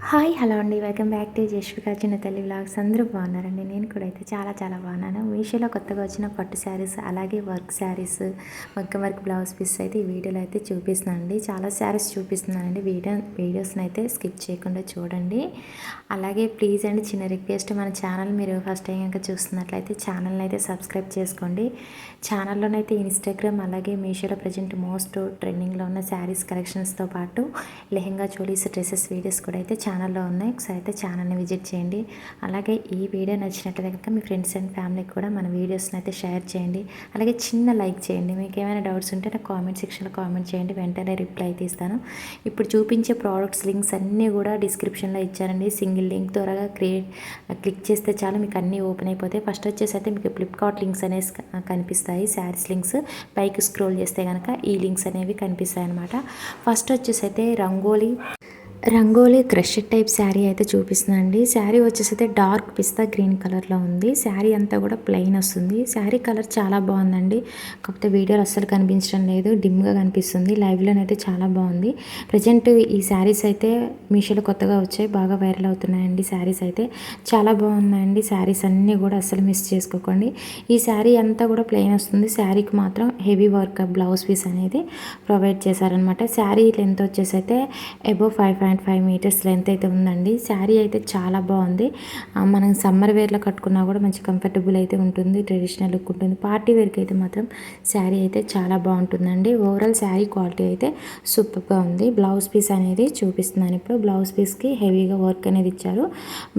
Hi hello అండి, welcome back to Jashvika చిన్న తల్లి వ్లాగ్స్. అందరూ బాగున్నారండి. నేను కూడా అయితే చాలా బాగున్నాను. మీషోలో కొత్తగా వచ్చిన పట్టు శారీస్, అలాగే work saris, work blouse piece అయితే ఈ వీడియోలో అయితే చూపిస్తున్నానండి. చాలా శారీస్ చూపిస్తున్నానండి. వీడియోస్ని అయితే స్కిప్ చేయకుండా చూడండి. అలాగే ప్లీజ్ అండి, చిన్న రిక్వెస్ట్, మన ఛానల్ మీరు ఫస్ట్ టైం కనుక చూస్తున్నట్లయితే ఛానల్ని అయితే సబ్స్క్రైబ్ చేసుకోండి. ఛానల్లోనైతే ఇన్స్టాగ్రామ్ అలాగే మీషోలో ప్రజెంట్ మోస్ట్ ట్రెండింగ్లో ఉన్న శారీస్ కలెక్షన్స్తో పాటు లెహెంగా, చోలీస్, డ్రెస్సెస్ వీడియోస్ కూడా అయితే ఛానల్లో ఉన్నాయి. ఒకసారి అయితే ఛానల్ని విజిట్ చేయండి. అలాగే ఈ వీడియో నచ్చినట్లయితే కనుక మీ ఫ్రెండ్స్ అండ్ ఫ్యామిలీకి కూడా మన వీడియోస్ని అయితే షేర్ చేయండి. అలాగే చిన్న లైక్ చేయండి. మీకు ఏమైనా డౌట్స్ ఉంటే నాకు కామెంట్ సెక్షన్లో కామెంట్ చేయండి, వెంటనే రిప్లై అయితే ఇస్తాను. ఇప్పుడు చూపించే ప్రోడక్ట్స్ లింక్స్ అన్నీ కూడా డిస్క్రిప్షన్లో ఇచ్చారండి. సింగిల్ లింక్ ద్వారా క్లిక్ చేస్తే చాలు మీకు అన్నీ ఓపెన్ అయిపోతాయి. ఫస్ట్ వచ్చేసి అయితే మీకు ఫ్లిప్కార్ట్ లింక్స్ అనేవి కనిపిస్తాయి. శారీస్ లింక్స్ పైకి స్క్రోల్ చేస్తే కనుక ఈ లింక్స్ అనేవి కనిపిస్తాయి అన్నమాట. ఫస్ట్ వచ్చేసి అయితే రంగోలీ క్రష్ టైప్ శారీ అయితే చూపిస్తుందండి. శారీ వచ్చేసి అయితే డార్క్ పిస్తా గ్రీన్ కలర్లో ఉంది. శారీ అంతా కూడా ప్లెయిన్ వస్తుంది. శారీ కలర్ చాలా బాగుందండి. కాకపోతే వీడియోలో అస్సలు కనిపించడం లేదు, డిమ్గా కనిపిస్తుంది. లైవ్లోనైతే చాలా బాగుంది. ప్రజెంట్ ఈ శారీస్ అయితే మీషోలో కొత్తగా వచ్చాయి, బాగా వైరల్ అవుతున్నాయండి. శారీస్ అయితే చాలా బాగున్నాయండి. శారీస్ అన్నీ కూడా అస్సలు మిస్ చేసుకోకండి. ఈ శారీ అంతా కూడా ప్లెయిన్ వస్తుంది. శారీకి మాత్రం హెవీ వర్క్ బ్లౌజ్ పీస్ అనేది ప్రొవైడ్ చేశారనమాట. శారీ లెంత్ వచ్చేసి అయితే అబోవ్ 5.5 మీటర్స్ లెంత్ అయితే ఉందండి. శారీ అయితే చాలా బాగుంది. మనం సమ్మర్ వేర్లో కట్టుకున్నా కూడా మంచి కంఫర్టబుల్ అయితే ఉంటుంది, ట్రెడిషనల్ లుక్ ఉంటుంది. పార్టీ వేర్కి అయితే మాత్రం శారీ అయితే చాలా బాగుంటుందండి. ఓవరాల్ శారీ క్వాలిటీ అయితే సూపర్గా ఉంది. బ్లౌజ్ పీస్ అనేది చూపిస్తున్నాను ఇప్పుడు. బ్లౌజ్ పీస్కి హెవీగా వర్క్ అనేది ఇచ్చారు.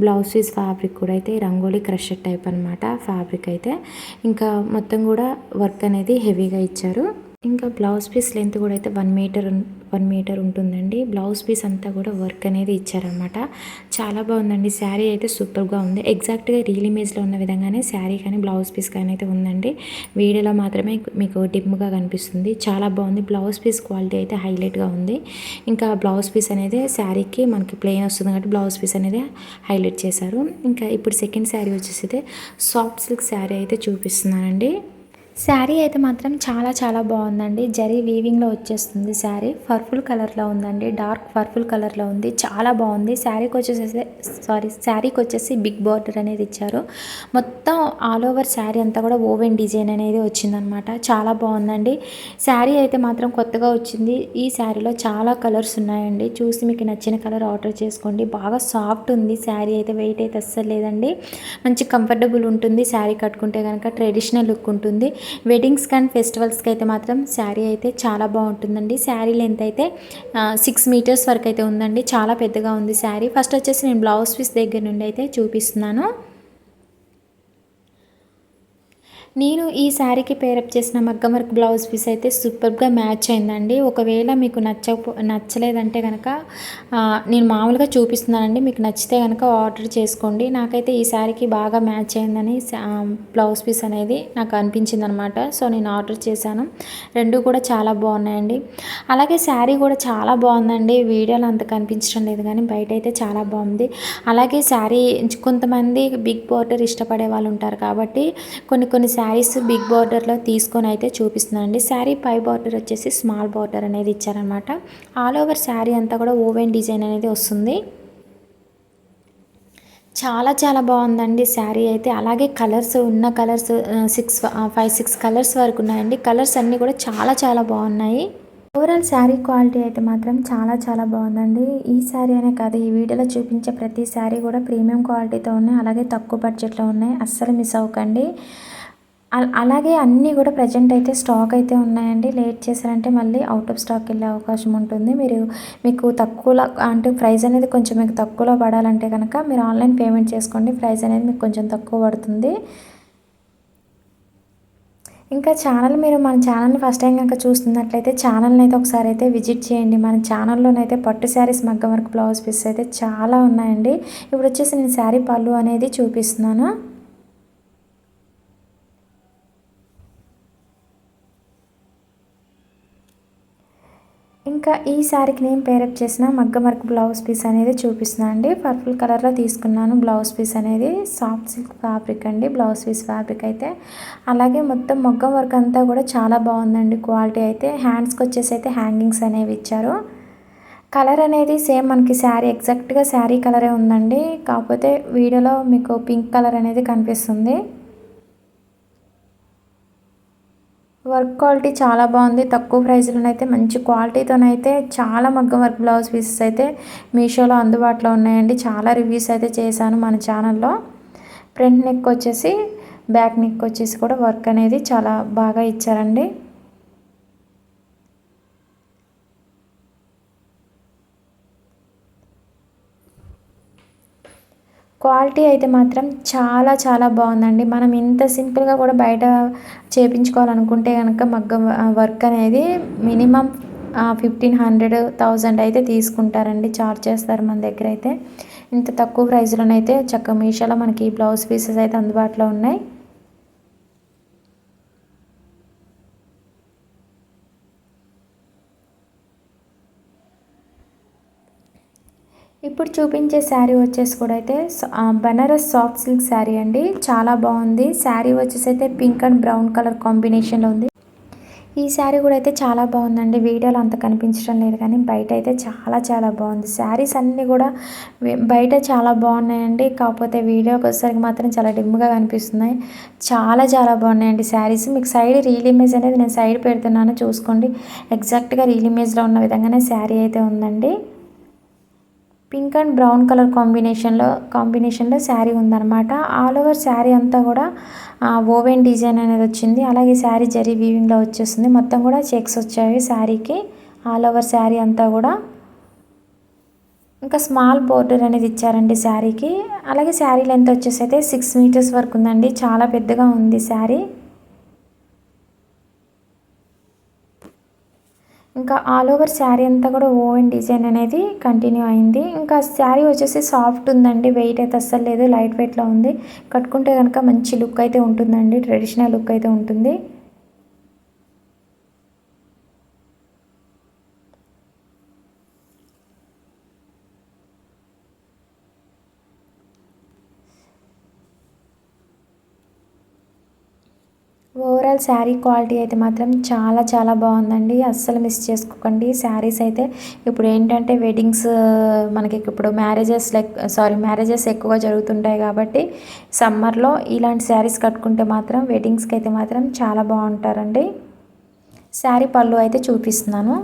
బ్లౌజ్ పీస్ ఫ్యాబ్రిక్ కూడా అయితే రంగోలీ క్రష్ టైప్ అనమాట ఫ్యాబ్రిక్ అయితే. ఇంకా మొత్తం కూడా వర్క్ అనేది హెవీగా ఇచ్చారు. ఇంకా బ్లౌజ్ పీస్ లెంత్ కూడా అయితే 1 మీటర్ ఉంటుందండి. బ్లౌజ్ పీస్ అంతా కూడా వర్క్ అనేది ఇచ్చారనమాట. చాలా బాగుందండి. శారీ అయితే సూపర్గా ఉంది. ఎగ్జాక్ట్గా రీల్ ఇమేజ్లో ఉన్న విధంగానే శారీ కానీ బ్లౌజ్ పీస్ కానీ అయితే ఉందండి. వీడియోలో మాత్రమే మీకు డిమ్గా కనిపిస్తుంది. చాలా బాగుంది. బ్లౌజ్ పీస్ క్వాలిటీ అయితే హైలైట్గా ఉంది. ఇంకా బ్లౌజ్ పీస్ అనేది శారీకి మనకి ప్లెయిన్ వస్తుంది కాబట్టి బ్లౌజ్ పీస్ అనేది హైలైట్ చేశారు. ఇంకా ఇప్పుడు సెకండ్ శారీ వచ్చేసి సాఫ్ట్ సిల్క్ శారీ అయితే చూపిస్తున్నానండి. శారీ అయితే మాత్రం చాలా బాగుందండి. జరీ వీవింగ్లో వచ్చేస్తుంది. శారీ పర్పుల్ కలర్లో ఉందండి, డార్క్ పర్పుల్ కలర్లో ఉంది. చాలా బాగుంది. శారీకి వచ్చేసి బిగ్ బార్డర్ అనేది ఇచ్చారు. మొత్తం ఆల్ ఓవర్ శారీ అంతా కూడా ఓవెన్ డిజైన్ అనేది వచ్చిందనమాట. చాలా బాగుందండి. శారీ అయితే మాత్రం కొత్తగా వచ్చింది. ఈ శారీలో చాలా కలర్స్ ఉన్నాయండి. చూసి మీకు నచ్చిన కలర్ ఆర్డర్ చేసుకోండి. బాగా సాఫ్ట్ ఉంది శారీ అయితే, వెయిట్ అయితే అస్సలు లేదండి. మంచి కంఫర్టబుల్ ఉంటుంది. శారీ కట్టుకుంటే కనుక ట్రెడిషనల్ లుక్ ఉంటుంది. వెడ్డింగ్స్ కానీ ఫెస్టివల్స్కి అయితే మాత్రం శారీ అయితే చాలా బాగుంటుందండి. శారీ లెంత్ అయితే 6 మీటర్స్ వరకు అయితే ఉందండి. చాలా పెద్దగా ఉంది శారీ. ఫస్ట్ వచ్చేసి నేను బ్లౌజ్ పీస్ దగ్గర నుండి అయితే చూపిస్తున్నాను. నేను ఈ శారీకి పేరప్ చేసిన మగ్గం వర్క్ బ్లౌజ్ పీస్ అయితే సూపర్గా మ్యాచ్ అయిందండి. ఒకవేళ మీకు నచ్చలేదంటే కనుక నేను మామూలుగా చూపిస్తున్నానండి. మీకు నచ్చితే కనుక ఆర్డర్ చేసుకోండి. నాకైతే ఈ శారీకి బాగా మ్యాచ్ అయిందని బ్లౌజ్ పీస్ అనేది నాకు అనిపించింది అనమాట. సో నేను ఆర్డర్ చేశాను. రెండు కూడా చాలా బాగున్నాయండి. అలాగే శారీ కూడా చాలా బాగుందండి. వీడియోలో అంత కనిపించడం లేదు కానీ బయట అయితే చాలా బాగుంది. అలాగే శారీ కొంతమంది బిగ్ బార్డర్ ఇష్టపడే వాళ్ళు ఉంటారు కాబట్టి కొన్ని శారీస్ బిగ్ బార్డర్లో తీసుకొని అయితే చూపిస్తున్నానండి. శారీ పై బార్డర్ వచ్చేసి స్మాల్ బార్డర్ అనేది ఇచ్చారనమాట. ఆల్ ఓవర్ శారీ అంతా కూడా ఓవెన్ డిజైన్ అనేది వస్తుంది. చాలా బాగుందండి శారీ అయితే. అలాగే కలర్స్ 5-6 కలర్స్ వరకు ఉన్నాయండి. కలర్స్ అన్నీ కూడా చాలా బాగున్నాయి. ఓవరాల్ శారీ క్వాలిటీ అయితే మాత్రం చాలా బాగుందండి. ఈ శారీ అనే కాదు, ఈ వీడియోలో చూపించే ప్రతి శారీ కూడా ప్రీమియం క్వాలిటీతో ఉన్నాయి. అలాగే తక్కువ బడ్జెట్లో ఉన్నాయి. అస్సలు మిస్ అవ్వకండి. అలాగే అన్నీ కూడా ప్రజెంట్ అయితే స్టాక్ అయితే ఉన్నాయండి. లేట్ చేశారంటే మళ్ళీ అవుట్ ఆఫ్ స్టాక్ వెళ్ళే అవకాశం ఉంటుంది. మీకు తక్కువలో అంటే ప్రైస్ అనేది కొంచెం మీకు తక్కువలో పడాలంటే కనుక మీరు ఆన్లైన్ పేమెంట్ చేసుకోండి. ప్రైస్ అనేది మీకు కొంచెం తక్కువ పడుతుంది. ఇంకా మీరు మన ఛానల్ని ఫస్ట్ టైం కనుక చూస్తున్నట్లయితే ఛానల్ని అయితే ఒకసారి అయితే విజిట్ చేయండి. మన ఛానల్లోనైతే పట్టు శారీస్, మగ్గం వర్క్ బ్లౌజ్ పీస్ అయితే చాలా ఉన్నాయండి. ఇప్పుడు వచ్చేసి నేను శారీ పళ్ళు అనేది చూపిస్తున్నాను. ఇంకా ఈ శారీకి నేను పేరప్ చేసిన మగ్గం వర్క్ బ్లౌజ్ పీస్ అనేది చూపిస్తున్నాను అండి. పర్పుల్ కలర్లో తీసుకున్నాను బ్లౌజ్ పీస్ అనేది. సాఫ్ట్ సిల్క్ ఫ్యాబ్రిక్ అండి బ్లౌజ్ పీస్ ఫ్యాబ్రిక్ అయితే. అలాగే మొత్తం మగ్గం వర్క్ అంతా కూడా చాలా బాగుందండి క్వాలిటీ అయితే. హ్యాండ్స్కి వచ్చేసి అయితే హ్యాంగింగ్స్ అనేవి ఇచ్చారు. కలర్ అనేది సేమ్ మనకి శారీ ఎగ్జాక్ట్గా శారీ కలరే ఉందండి, కాకపోతే వీడియోలో మీకు పింక్ కలర్ అనేది కనిపిస్తుంది. వర్క్ క్వాలిటీ చాలా బాగుంది. తక్కువ ప్రైస్లోనైతే మంచి క్వాలిటీతోనైతే చాలా మగ్గం వర్క్ బ్లౌజ్ పీసెస్ అయితే మీషోలో అందుబాటులో ఉన్నాయండి. చాలా రివ్యూస్ అయితే చేశాను మన ఛానల్లో. ఫ్రంట్ నెక్ వచ్చేసి, బ్యాక్ నెక్ వచ్చేసి కూడా వర్క్ అనేది చాలా బాగా ఇచ్చారండి. క్వాలిటీ అయితే మాత్రం చాలా చాలా బాగుందండి. మనం ఇంత సింపుల్గా కూడా బయట చేయించుకోవాలనుకుంటే కనుక మగ్గం వర్క్ అనేది మినిమం 1500, 1000 అయితే తీసుకుంటారండి, చార్జ్ చేస్తారు మన దగ్గర అయితే. ఇంత తక్కువ ప్రైస్లోనైతే చక్కగా మీషోలో మనకి బ్లౌజ్ పీసెస్ అయితే అందుబాటులో ఉన్నాయి. ఇప్పుడు చూపించే శారీ వచ్చేసి కూడా అయితే బనారస్ సాఫ్ట్ సిల్క్ శారీ అండి. చాలా బాగుంది. శారీ వచ్చేసి అయితే పింక్ అండ్ బ్రౌన్ కలర్ కాంబినేషన్లో ఉంది. ఈ శారీ కూడా అయితే చాలా బాగుందండి. వీడియోలో అంత కనిపించడం లేదు కానీ బయట అయితే చాలా చాలా బాగుంది. శారీస్ అన్నీ కూడా బయట చాలా బాగున్నాయండి, కాకపోతే వీడియోకి వచ్చేసరికి మాత్రం చాలా డిమ్గా కనిపిస్తున్నాయి. చాలా చాలా బాగున్నాయండి శారీస్. మీకు సైడ్ రీల్ ఇమేజ్ అనేది నేను సైడ్ పెడుతున్నాను, చూసుకోండి. ఎగ్జాక్ట్గా రీల్ ఇమేజ్లో ఉన్న విధంగానే శారీ అయితే ఉందండి. పింక్ అండ్ బ్రౌన్ కలర్ కాంబినేషన్లో శారీ ఉందన్నమాట. ఆల్ ఓవర్ శారీ అంతా కూడా ఓవెన్ డిజైన్ అనేది వచ్చింది. అలాగే శారీ జరీ వీవింగ్లో వచ్చేస్తుంది. మొత్తం కూడా చెక్స్ వచ్చాయి శారీకి, ఆల్ ఓవర్ శారీ అంతా కూడా. ఇంకా స్మాల్ బోర్డర్ అనేది ఇచ్చారండి శారీకి. అలాగే శారీ లెంత్ వచ్చేసి అయితే 6 మీటర్స్ వరకు ఉందండి. చాలా పెద్దగా ఉంది శారీ. ఇంకా ఆల్ ఓవర్ శారీ అంతా కూడా ఓవెన్ డిజైన్ అనేది కంటిన్యూ అయింది. ఇంకా శారీ వచ్చేసి సాఫ్ట్ ఉందండి, వెయిట్ అయితే అస్సలు లేదు, లైట్ వెయిట్లో ఉంది. కట్టుకుంటే కనుక మంచి లుక్ అయితే ఉంటుందండి, ట్రెడిషనల్ లుక్ అయితే ఉంటుంది. ఓవరాల్ శారీ క్వాలిటీ అయితే మాత్రం చాలా చాలా బాగుందండి. అస్సలు మిస్ చేసుకోకండి. శారీస్ అయితే ఇప్పుడు ఏంటంటే వెడ్డింగ్స్, మనకి ఇప్పుడు మ్యారేజెస్ ఎక్కువగా జరుగుతుంటాయి కాబట్టి సమ్మర్లో ఇలాంటి శారీస్ కట్టుకుంటే మాత్రం వెడ్డింగ్స్కి అయితే మాత్రం చాలా బాగుంటారండి. శారీ పళ్ళు అయితే చూపిస్తున్నాను.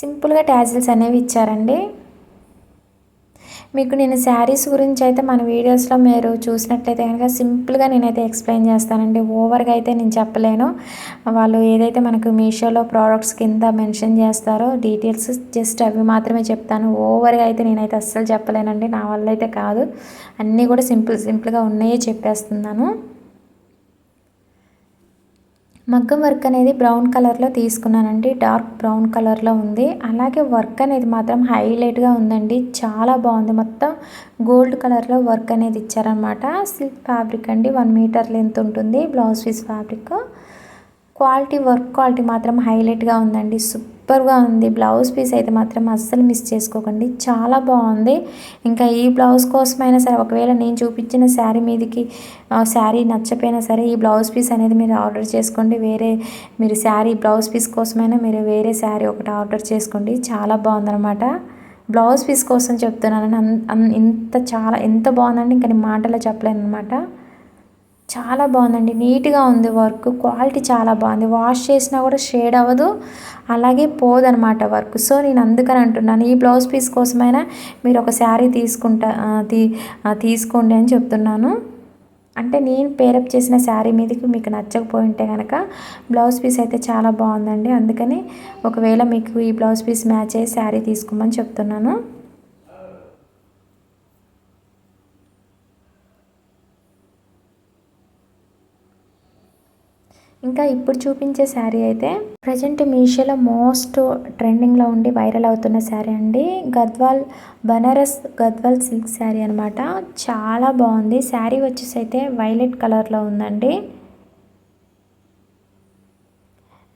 సింపుల్గా ట్యాజిల్స్ అనేవి ఇచ్చారండి. మీకు నేను శారీస్ గురించి అయితే మన వీడియోస్లో మీరు చూసినట్లయితే కనుక సింపుల్గా నేనైతే ఎక్స్ప్లెయిన్ చేస్తానండి. ఓవర్గా అయితే నేను చెప్పలేను. వాళ్ళు ఏదైతే మనకు మీషోలో ప్రోడక్ట్స్ కింద మెన్షన్ చేస్తారో డీటెయిల్స్ జస్ట్ అవి మాత్రమే చెప్తాను. ఓవర్గా అయితే నేనైతే అస్సలు చెప్పలేనండి, నా వల్ల అయితే కాదు. అన్నీ కూడా సింపుల్గా ఉన్నాయే చెప్పేస్తున్నాను. మగ్గం వర్క్ అనేది బ్రౌన్ కలర్లో తీసుకున్నానండి, డార్క్ బ్రౌన్ కలర్లో ఉంది. అలాగే వర్క్ అనేది మాత్రం హైలైట్గా ఉందండి, చాలా బాగుంది. మొత్తం గోల్డ్ కలర్లో వర్క్ అనేది ఇచ్చారనమాట. సిల్క్ ఫ్యాబ్రిక్ అండి, 1 మీటర్ లెంత్ ఉంటుంది blouse piece fabric. Work quality మాత్రం హైలైట్గా ఉందండి, సూపర్గా ఉంది. బ్లౌజ్ పీస్ అయితే మాత్రం అస్సలు మిస్ చేసుకోకండి, చాలా బాగుంది. ఇంకా ఈ బ్లౌజ్ కోసమైనా సరే, ఒకవేళ నేను చూపించిన శారీ మీదకి శారీ నచ్చపోయినా సరే ఈ బ్లౌజ్ పీస్ అనేది మీరు ఆర్డర్ చేసుకోండి. మీరు శారీ బ్లౌజ్ పీస్ కోసమైనా మీరు వేరే శారీ ఒకటి ఆర్డర్ చేసుకోండి, చాలా బాగుందనమాట. బ్లౌజ్ పీస్ కోసం చెప్తున్నాను. ఎంత బాగుందండి, ఇంకా నేను మాటలో చెప్పలేను అనమాట. చాలా బాగుందండి, నీట్గా ఉంది. వర్క్ క్వాలిటీ చాలా బాగుంది. వాష్ చేసినా కూడా షేడ్ అవ్వదు, అలాగే పోదనమాట వర్క్. సో నేను అందుకని అంటున్నాను, ఈ బ్లౌజ్ పీస్ కోసమైనా మీరు ఒక శారీ తీసుకోండి అని చెప్తున్నాను. అంటే నేను పేరప్ చేసిన శారీ మీదకి మీకు నచ్చకపోయి ఉంటే కనుక బ్లౌజ్ పీస్ అయితే చాలా బాగుందండి. అందుకని ఒకవేళ మీకు ఈ బ్లౌజ్ పీస్ మ్యాచ్ అయ్యే శారీ తీసుకోమని చెప్తున్నాను. ఇంకా ఇప్పుడు చూపించే శారీ అయితే ప్రజెంట్ మీషోలో మోస్ట్ ట్రెండింగ్లో ఉండి వైరల్ అవుతున్న శారీ అండి. బనారస్ గద్వాల్ సిల్క్ శారీ అనమాట. చాలా బాగుంది. శారీ వచ్చేసి అయితే వైలెట్ కలర్లో ఉందండి.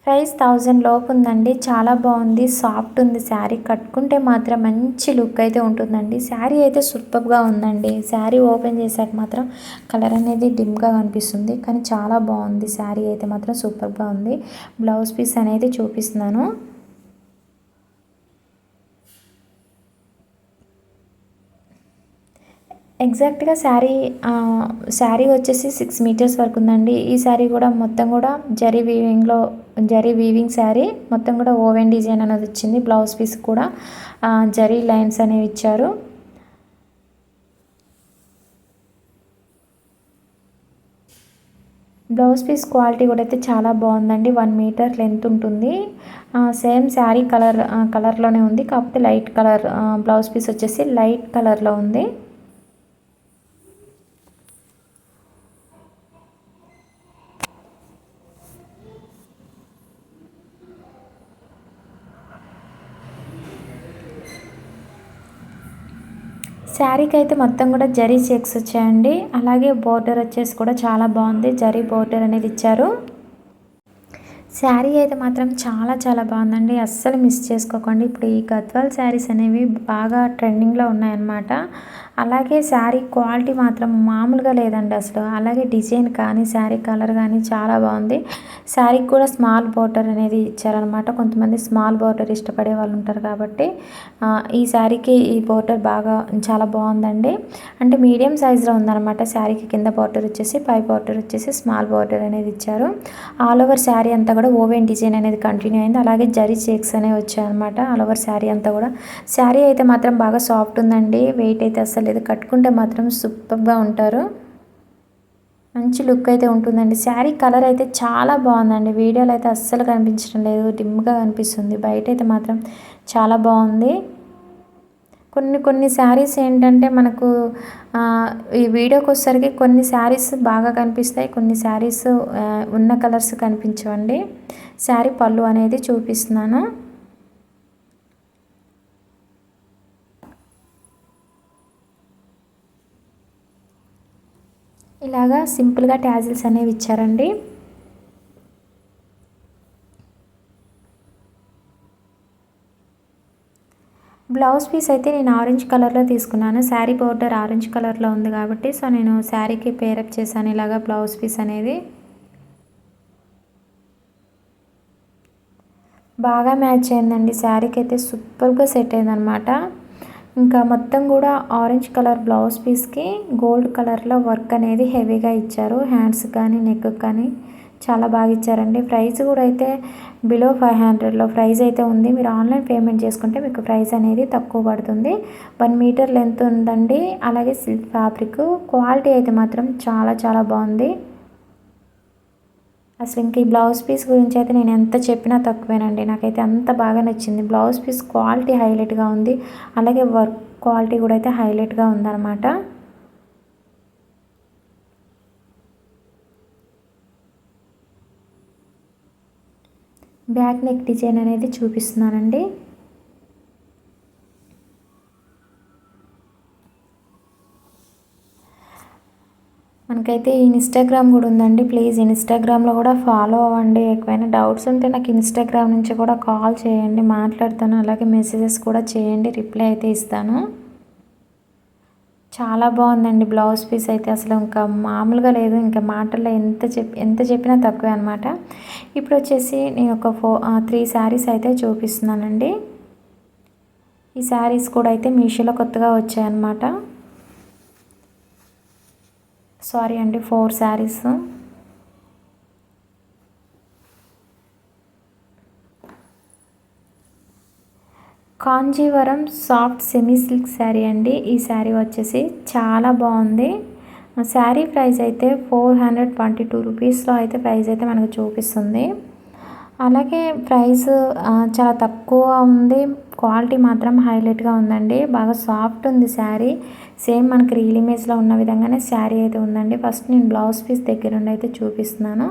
ప్రైస్ 1000 లోపు ఉందండి. చాలా బాగుంది, సాఫ్ట్ ఉంది శారీ. కట్టుకుంటే మాత్రం మంచి లుక్ అయితే ఉంటుందండి. శారీ అయితే సూపర్గా ఉందండి. శారీ ఓపెన్ చేశాక మాత్రం కలర్ అనేది డిమ్గా కనిపిస్తుంది, కానీ చాలా బాగుంది. శారీ అయితే మాత్రం సూపర్గా ఉంది. బ్లౌజ్ పీస్ అనేది చూపిస్తున్నాను. ఎగ్జాక్ట్గా శారీ వచ్చేసి 6 మీటర్స్ వరకు ఉందండి. ఈ శారీ కూడా మొత్తం కూడా జరీ వీవింగ్ శారీ, మొత్తం కూడా ఓవెన్ డిజైన్ అనేది వచ్చింది. బ్లౌజ్ పీస్ కూడా జరీ లైన్స్ అనేవి ఇచ్చారు. బ్లౌజ్ పీస్ క్వాలిటీ కూడా అయితే చాలా బాగుందండి. 1 మీటర్ లెంత్ ఉంటుంది. సేమ్ శారీ కలర్లోనే ఉంది, కాకపోతే లైట్ కలర్. బ్లౌజ్ పీస్ వచ్చేసి లైట్ కలర్లో ఉంది. శారీకి అయితే మొత్తం కూడా జరీ చెక్స్ వచ్చాయండి. అలాగే బోర్డర్ వచ్చేసి కూడా చాలా బాగుంది, జరీ బోర్డర్ అనేది ఇచ్చారు. శారీ అయితే మాత్రం చాలా చాలా బాగుందండి, అస్సలు మిస్ చేసుకోకండి. ఇప్పుడు ఈ గద్వాల్ శారీస్ అనేవి బాగా ట్రెండింగ్లో ఉన్నాయన్నమాట. అలాగే శారీ క్వాలిటీ మాత్రం మామూలుగా లేదండి అసలు. అలాగే డిజైన్ కానీ శారీ కలర్ కానీ చాలా బాగుంది. శారీకి కూడా స్మాల్ బోర్డర్ అనేది ఇచ్చారనమాట. కొంతమంది స్మాల్ బోర్డర్ ఇష్టపడే వాళ్ళు ఉంటారు కాబట్టి ఈ శారీకి ఈ బోర్డర్ చాలా బాగుందండి. అంటే మీడియం సైజులో ఉందన్నమాట. శారీకి కింద బోర్డర్ వచ్చేసి, పై బోర్డర్ వచ్చేసి స్మాల్ బోర్డర్ అనేది ఇచ్చారు. ఆల్ ఓవర్ శారీ అంతా కూడా ఓవెన్ డిజైన్ అనేది కంటిన్యూ అయింది. అలాగే జరీ చెక్స్ అనేవి వచ్చాయన్నమాట ఆల్ ఓవర్ శారీ అంతా కూడా. శారీ అయితే మాత్రం బాగా సాఫ్ట్ ఉందండి. వెయిట్ అయితే అస్సలు లేదు. కట్టుకుంటే మాత్రం సూపర్గా ఉంటారు. మంచి లుక్ అయితే ఉంటుందండి. శారీ కలర్ అయితే చాలా బాగుందండి. వీడియోలో అయితే అస్సలు కనిపించడం లేదు, డిమ్గా కనిపిస్తుంది. బయట అయితే మాత్రం చాలా బాగుంది. కొన్ని శారీస్ ఏంటంటే మనకు ఈ వీడియోకి వచ్చేసరికి కొన్ని శారీస్ బాగా కనిపిస్తాయి, కొన్ని శారీస్ ఉన్న కలర్స్ కనిపించవండి. శారీ పళ్ళు అనేది చూపిస్తున్నాను. ఇలాగా సింపుల్గా ట్యాజిల్స్ అనేవి ఇచ్చారండి. బ్లౌజ్ పీస్ అయితే నేను ఆరెంజ్ కలర్లో తీసుకున్నాను. శారీ బోర్డర్ ఆరెంజ్ కలర్లో ఉంది కాబట్టి సో నేను శారీకి పేరప్ చేశాను ఇలాగా బ్లౌజ్ పీస్ అనేది. బాగా మ్యాచ్ అయిందండి. శారీకి అయితే సూపర్గా సెట్ అయిందనమాట. ఇంకా మొత్తం కూడా ఆరెంజ్ కలర్ బ్లౌజ్ పీస్కి గోల్డ్ కలర్లో వర్క్ అనేది హెవీగా ఇచ్చారు. హ్యాండ్స్ కానీ నెక్ కానీ చాలా బాగా ఇచ్చారండి. ప్రైస్ కూడా అయితే బిలో 500లో ప్రైస్ అయితే ఉంది. మీరు ఆన్లైన్ పేమెంట్ చేసుకుంటే మీకు ప్రైస్ అనేది తక్కువ పడుతుంది. 1 మీటర్ లెంత్ ఉందండి. అలాగే సిల్క్ ఫ్యాబ్రిక్ క్వాలిటీ అయితే మాత్రం చాలా చాలా బాగుంది. అసలు ఇంక ఈ బ్లౌజ్ పీస్ గురించి అయితే నేను ఎంత చెప్పినా తక్కువేనండి. నాకైతే అంత బాగా నచ్చింది. బ్లౌజ్ పీస్ క్వాలిటీ హైలైట్గా ఉంది. అలాగే వర్క్ క్వాలిటీ కూడా అయితే హైలైట్గా ఉందన్నమాట. బ్యాక్ నెక్ డిజైన్ అనేది చూపిస్తున్నానండి. మనకైతే ఇన్స్టాగ్రామ్ కూడా ఉందండి. ప్లీజ్ ఇన్స్టాగ్రామ్లో కూడా ఫాలో అవ్వండి. ఎక్కువైనా డౌట్స్ ఉంటే నాకు ఇన్స్టాగ్రామ్ నుంచి కూడా కాల్ చేయండి, మాట్లాడతాను. అలాగే మెసేజెస్ కూడా చేయండి, రిప్లై అయితే ఇస్తాను. చాలా బాగుందండి బ్లౌజ్ పీస్ అయితే అసలు ఇంకా మామూలుగా లేదు. ఇంకా మాటల్లో ఎంత చెప్పినా తక్కువే అనమాట. ఇప్పుడు వచ్చేసి నేను ఒక 3 శారీస్ అయితే చూపిస్తున్నానండి. ఈ శారీస్ కూడా అయితే మీషోలో కొత్తగా వచ్చాయన్నమాట. సారీ అండి, 4 saris. Kanjeevaram soft semi silk sari అండి. ఈ శారీ వచ్చేసి చాలా బాగుంది. శారీ ప్రైస్ అయితే 422 రూపీస్లో అయితే ప్రైస్ అయితే మనకు చూపిస్తుంది. అలాగే ప్రైస్ చాలా తక్కువ ఉంది. క్వాలిటీ మాత్రం హైలైట్గా ఉందండి. బాగా సాఫ్ట్ ఉంది శారీ. సేమ్ మనకి రీల్ ఇమేజ్లో ఉన్న విధంగానే శారీ అయితే ఉందండి. ఫస్ట్ నేను బ్లౌజ్ పీస్ దగ్గర నుండి అయితే చూపిస్తున్నాను.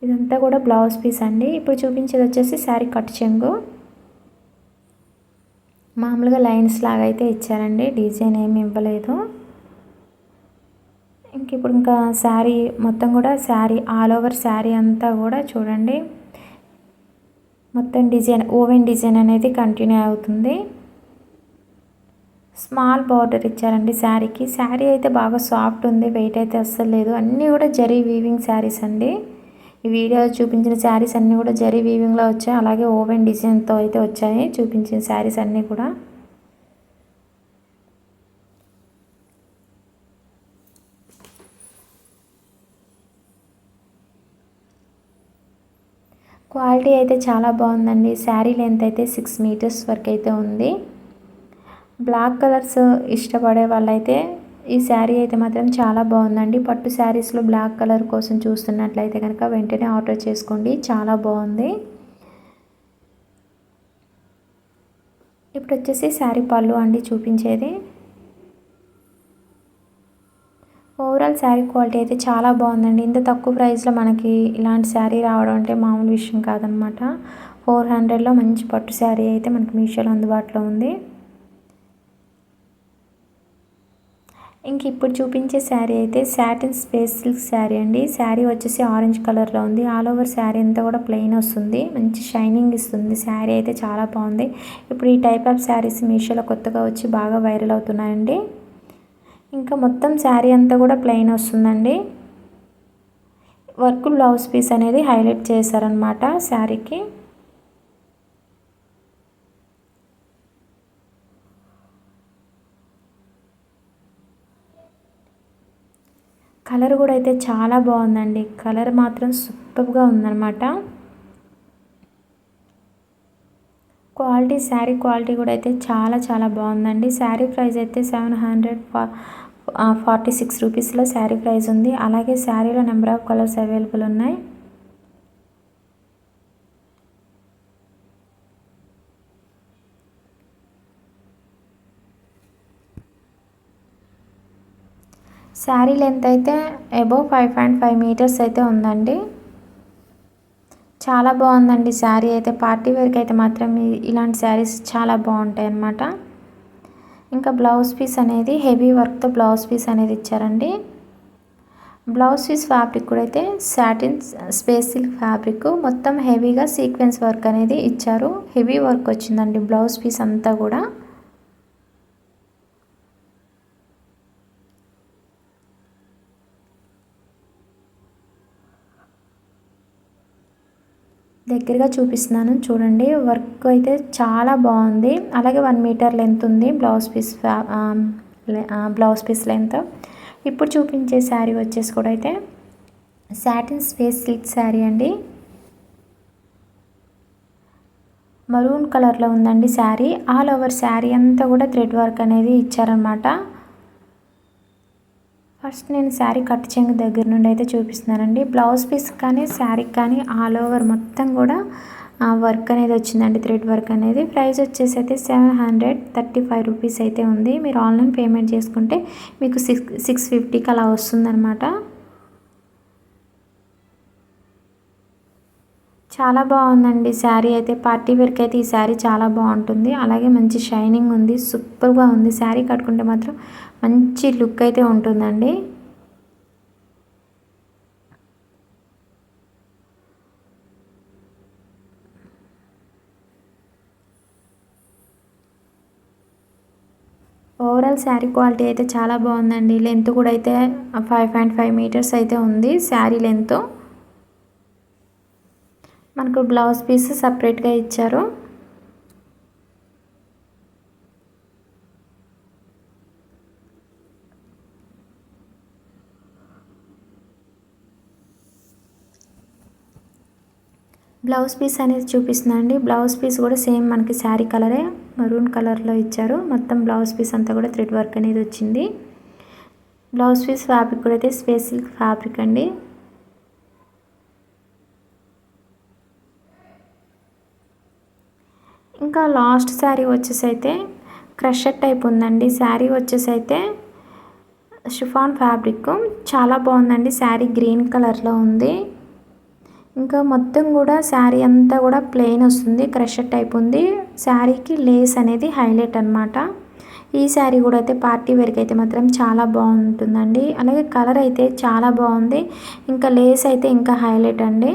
ఇదంతా కూడా బ్లౌజ్ పీస్ అండి. ఇప్పుడు చూపించేది వచ్చేసి శారీ కట్ చెంగు. మామూలుగా లైన్స్ లాగా అయితే ఇచ్చారండి, డిజైన్ ఏమి ఇవ్వలేదు. ఇంకా శారీ మొత్తం కూడా ఆల్ ఓవర్ శారీ అంతా కూడా చూడండి మొత్తం డిజైన్ ఓవెన్ డిజైన్ అనేది కంటిన్యూ అవుతుంది. స్మాల్ బార్డర్ ఇచ్చారండి శారీకి. శారీ అయితే బాగా సాఫ్ట్ ఉంది, వెయిట్ అయితే అస్సలు లేదు. అన్నీ కూడా జరీ వీవింగ్ శారీస్ అండి. ఈ వీడియోలో చూపించిన శారీస్ అన్నీ కూడా జరీ వీవింగ్లో వచ్చాయి, అలాగే ఓవెన్ డిజైన్తో అయితే వచ్చాయి చూపించిన శారీస్ అన్నీ కూడా. క్వాలిటీ అయితే చాలా బాగుందండి. శారీ లెంత్ అయితే 6 మీటర్స్ వరకు అయితే ఉంది. బ్లాక్ కలర్స్ ఇష్టపడే వాళ్ళైతే ఈ శారీ అయితే మాత్రం చాలా బాగుందండి. పట్టు శారీస్లో బ్లాక్ కలర్ కోసం చూస్తున్నట్లయితే కనుక వెంటనే ఆర్డర్ చేసుకోండి, చాలా బాగుంది. ఇప్పుడు వచ్చేసి శారీ పళ్ళు అండి చూపించేది. ఓవరాల్ శారీ క్వాలిటీ అయితే చాలా బాగుందండి. ఇంత తక్కువ ప్రైస్లో మనకి ఇలాంటి శారీ రావడం అంటే మామూలు విషయం కాదనమాట. 400లో మంచి పట్టు శారీ అయితే మనకి మీషోలో అందుబాటులో ఉంది. ఇప్పుడు చూపించే శారీ అయితే సాటిన్ స్పేస్ సిల్క్ శారీ అండి. శారీ వచ్చేసి ఆరెంజ్ కలర్లో ఉంది. ఆల్ ఓవర్ శారీ అంతా కూడా ప్లెయిన్ వస్తుంది, మంచి షైనింగ్ ఇస్తుంది. శారీ అయితే చాలా బాగుంది. ఇప్పుడు ఈ టైప్ ఆఫ్ శారీస్ మీషోలో కొత్తగా వచ్చి బాగా వైరల్ అవుతున్నాయండి. ఇంకా మొత్తం శారీ అంతా కూడా ప్లెయిన్ వస్తుందండి. వర్క్ బ్లౌజ్ పీస్ అనేది హైలైట్ చేశారనమాట శారీకి. కలర్ కూడా అయితే చాలా బాగుందండి. కలర్ మాత్రం సూపర్గా ఉందన్నమాట. శారీ క్వాలిటీ కూడా అయితే చాలా చాలా బాగుందండి. శారీ ప్రైస్ అయితే 746 రూపీస్లో శారీ ప్రైస్ ఉంది. అలాగే శారీలో నెంబర్ ఆఫ్ కలర్స్ అవైలబుల్ ఉన్నాయి. శారీ లెంత్ అయితే అబోవ్ 5.5 మీటర్స్ అయితే ఉందండి. చాలా బాగుందండి శారీ అయితే. పార్టీ వేర్కి అయితే మాత్రం ఇలాంటి శారీస్ చాలా బాగుంటాయి అన్నమాట. ఇంకా బ్లౌజ్ పీస్ అనేది హెవీ వర్క్తో బ్లౌజ్ పీస్ అనేది ఇచ్చారండి. బ్లౌజ్ పీస్ ఫ్యాబ్రిక్ కూడా అయితే సాటిన్ స్పేస్ సిల్క్ ఫ్యాబ్రిక్, మొత్తం హెవీగా సీక్వెన్స్ వర్క్ అనేది ఇచ్చారు. హెవీ వర్క్ వచ్చిందండి బ్లౌజ్ పీస్ అంతా కూడా. దగ్గరగా చూపిస్తున్నాను చూడండి. వర్క్ అయితే చాలా బాగుంది. అలాగే 1 మీటర్ లెంత్ ఉంది బ్లౌజ్ పీస్ లెంత్. ఇప్పుడు చూపించే శారీ వచ్చేసి కూడా అయితే సాటిన్ స్పేస్ సిల్క్ శారీ అండి. మరూన్ కలర్లో ఉందండి శారీ. ఆల్ ఓవర్ శారీ అంతా కూడా థ్రెడ్ వర్క్ అనేది ఇచ్చారనమాట. ఫస్ట్ నేను శారీ కట్ చెంగు దగ్గర నుండి అయితే చూపిస్తున్నానండి. బ్లౌజ్ పీస్ కానీ శారీకి కానీ ఆల్ ఓవర్ మొత్తం కూడా వర్క్ అనేది వచ్చిందండి, థ్రెడ్ వర్క్ అనేది. ప్రైస్ వచ్చేసి అయితే 735 రూపీస్ అయితే ఉంది. మీరు ఆన్లైన్ పేమెంట్ చేసుకుంటే మీకు 650కి అలా వస్తుందన్నమాట. చాలా బాగుందండి శారీ అయితే. పార్టీ వేర్కి అయితే ఈ శారీ చాలా బాగుంటుంది. అలాగే మంచి షైనింగ్ ఉంది, సూపర్గా ఉంది. శారీ కట్టుకుంటే మాత్రం మంచి లుక్ అయితే ఉంటుందండి. ఓవరాల్ శారీ క్వాలిటీ అయితే చాలా బాగుందండి. లెంత్ కూడా అయితే 5.5 మీటర్స్ అయితే ఉంది శారీ లెంత్. మనకు బ్లౌజ్ పీస్ సపరేట్గా ఇచ్చారు. బ్లౌజ్ పీస్ అనేది చూపిస్తున్నాను అండి. బ్లౌజ్ పీస్ కూడా సేమ్ మనకి శారీ కలరే మరూన్ కలర్లో ఇచ్చారు. మొత్తం బ్లౌజ్ పీస్ అంతా కూడా థ్రెడ్ వర్క్ అనేది వచ్చింది. బ్లౌజ్ పీస్ ఫ్యాబ్రిక్ కూడా అయితే స్పేస్ సిల్క్ ఫ్యాబ్రిక్ అండి. ఇంకా లాస్ట్ శారీ వచ్చేసి అయితే క్రషర్ టైప్ ఉందండి. శారీ వచ్చేసి అయితే షిఫాన్ ఫ్యాబ్రిక్ చాలా బాగుందండి. శారీ గ్రీన్ కలర్లో ఉంది. ఇంకా మొత్తం కూడా శారీ అంతా కూడా ప్లెయిన్ వస్తుంది, క్రషర్ టైప్ ఉంది. శారీకి లేస్ అనేది హైలైట్ అనమాట. ఈ శారీ కూడా అయితే పార్టీ వేర్కి అయితే మాత్రం చాలా బాగుంటుందండి. అలాగే కలర్ అయితే చాలా బాగుంది, ఇంకా లేస్ అయితే ఇంకా హైలైట్ అండి.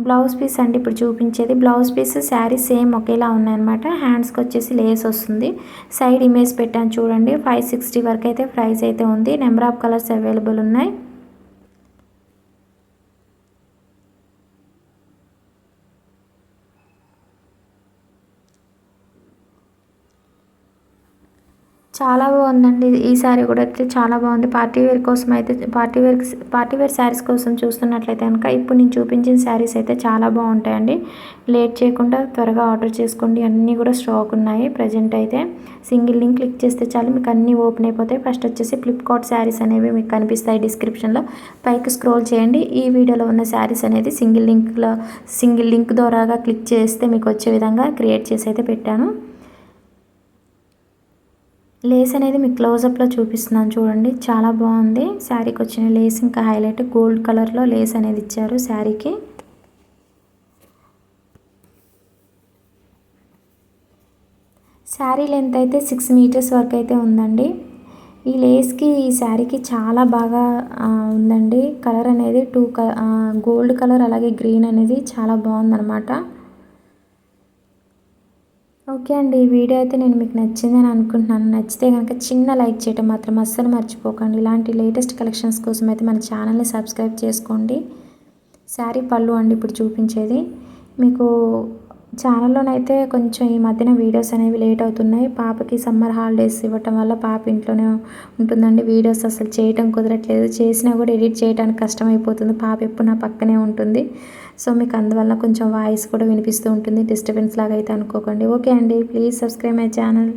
బ్లౌజ్ పీస్ అండి ఇప్పుడు చూపించేది. బ్లౌజ్ పీస్ శారీ సేమ్ ఒకేలా ఉన్నాయన్నమాట. హ్యాండ్స్కి వచ్చేసి లేస్ వస్తుంది. సైడ్ ఇమేజ్ పెట్టాను చూడండి. 560 వరకు అయితే ప్రైస్ అయితే ఉంది. నెంబర్ ఆఫ్ కలర్స్ అవైలబుల్ ఉన్నాయి. చాలా బాగుందండి. ఈ శారీ కూడా అయితే చాలా బాగుంది. పార్టీ వేర్ కోసం అయితే పార్టీ వేర్ శారీస్ కోసం చూస్తున్నట్లయితే కనుక ఇప్పుడు నేను చూపించిన శారీస్ అయితే చాలా బాగుంటాయండి. లేట్ చేయకుండా త్వరగా ఆర్డర్ చేసుకోండి. అన్నీ కూడా స్టాక్ ఉన్నాయి. ప్రజెంట్ అయితే సింగిల్ లింక్ క్లిక్ చేస్తే చాలు మీకు అన్నీ ఓపెన్ అయిపోతాయి. ఫస్ట్ వచ్చేసి ఫ్లిప్కార్ట్ శారీస్ అనేవి మీకు కనిపిస్తాయి డిస్క్రిప్షన్లో. పైకి స్క్రోల్ చేయండి. ఈ వీడియోలో ఉన్న శారీస్ అనేది సింగిల్ లింక్ ద్వారాగా క్లిక్ చేస్తే మీకు వచ్చే విధంగా క్రియేట్ చేసి అయితే పెట్టాను. లేస్ అనేది మీకు క్లోజప్లో చూపిస్తున్నాను చూడండి. చాలా బాగుంది. శారీకి వచ్చిన లేస్ ఇంకా హైలైట్ గోల్డ్ కలర్లో లేస్ అనేది ఇచ్చారు శారీకి. శారీ లెంత్ అయితే 6 మీటర్స్ వరకు అయితే ఉందండి. ఈ లేస్కి ఈ శారీకి చాలా బాగా ఉందండి. కలర్ అనేది గోల్డ్ కలర్ అలాగే గ్రీన్ అనేది చాలా బాగుందన్నమాట. ఓకే అండి, ఈ వీడియో అయితే నేను మీకు నచ్చిందని అనుకుంటున్నాను. నచ్చితే కనుక చిన్న లైక్ చేయడం మాత్రం అస్సలు మర్చిపోకండి. ఇలాంటి లేటెస్ట్ కలెక్షన్స్ కోసం అయితే మన ఛానల్ని సబ్స్క్రైబ్ చేసుకోండి. శారీ పళ్ళు అండి ఇప్పుడు చూపించేది. మీకు ఛానల్లోనైతే కొంచెం ఈ మధ్యన వీడియోస్ అనేవి లేట్ అవుతున్నాయి. పాపకి సమ్మర్ హాలిడేస్ ఇవ్వటం వల్ల పాప ఇంట్లోనే ఉంటుందండి. వీడియోస్ అసలు చేయటం కుదరట్లేదు. చేసినా కూడా ఎడిట్ చేయడానికి కష్టమైపోతుంది. పాప ఎప్పుడు నా పక్కనే ఉంటుంది. సో మీకు అందువల్ల కొంచెం వాయిస్ కూడా వినిపిస్తూ ఉంటుంది. డిస్టర్బెన్స్ లాగా అయితే అనుకోకండి. ఓకే అండి, ప్లీజ్ సబ్స్క్రైబ్ మై ఛానల్.